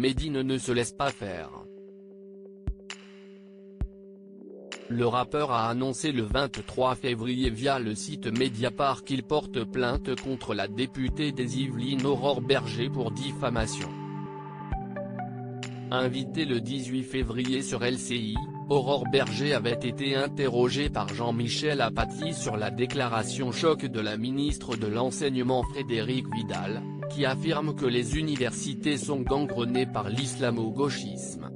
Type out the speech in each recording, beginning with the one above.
Medine ne se laisse pas faire. Le rappeur a annoncé le 23 février via le site Mediapart qu'il porte plainte contre la députée des Yvelines Aurore Bergé pour diffamation. Invitée le 18 février sur LCI, Aurore Bergé avait été interrogée par Jean-Michel Apathy sur la déclaration choc de la ministre de l'Enseignement Frédérique Vidal, qui affirme que les universités sont gangrenées par l'islamo-gauchisme.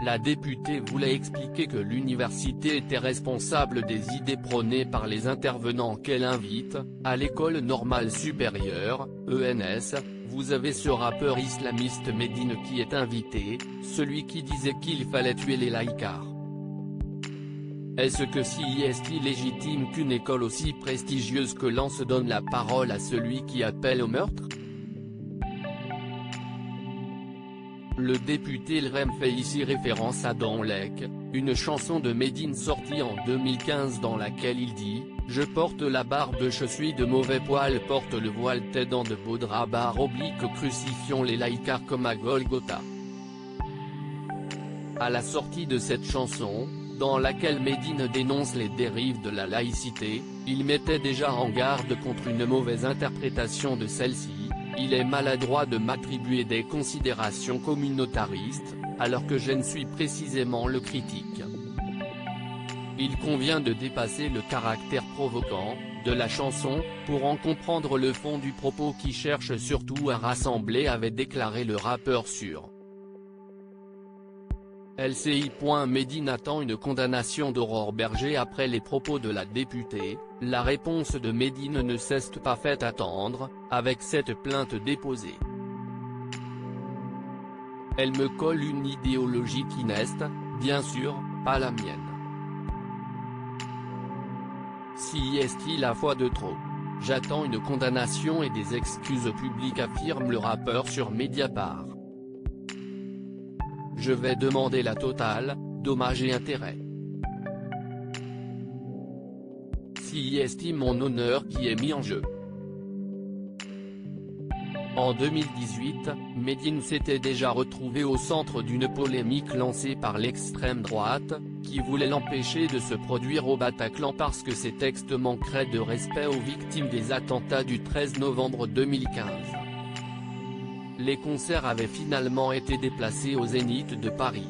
La députée voulait expliquer que l'université était responsable des idées prônées par les intervenants qu'elle invite. À l'école normale supérieure, ENS, vous avez ce rappeur islamiste Medine qui est invité, celui qui disait qu'il fallait tuer les laïcards. Est-ce que si est-il légitime qu'une école aussi prestigieuse que Lens donne la parole à celui qui appelle au meurtre? Le député LREM fait ici référence à Dans Lec, une chanson de Medine sortie en 2015 dans laquelle il dit « Je porte la barbe, je suis de mauvais poil, porte le voile, t'es dans de beaux draps, barre oblique, crucifions les laïcards comme à Golgotha ». À la sortie de cette chanson, dans laquelle Medine dénonce les dérives de la laïcité, il mettait déjà en garde contre une mauvaise interprétation de celle-ci. Il est maladroit de m'attribuer des considérations communautaristes, alors que je ne suis précisément le critique. Il convient de dépasser le caractère provoquant de la chanson, pour en comprendre le fond du propos qui cherche surtout à rassembler, avait déclaré le rappeur sur LCI. Medine attend une condamnation d'Aurore Bergé après les propos de la députée. La réponse de Medine ne s'est pas fait attendre, avec cette plainte déposée. Elle me colle une idéologie qui n'est, bien sûr, pas la mienne. Si est-il la fois de trop. J'attends une condamnation et des excuses publiques, affirme le rappeur sur Mediapart. Je vais demander la totale, dommages et intérêts. Si estime mon honneur qui est mis en jeu. En 2018, Medine s'était déjà retrouvé au centre d'une polémique lancée par l'extrême droite, qui voulait l'empêcher de se produire au Bataclan parce que ses textes manqueraient de respect aux victimes des attentats du 13 novembre 2015. Les concerts avaient finalement été déplacés au Zénith de Paris.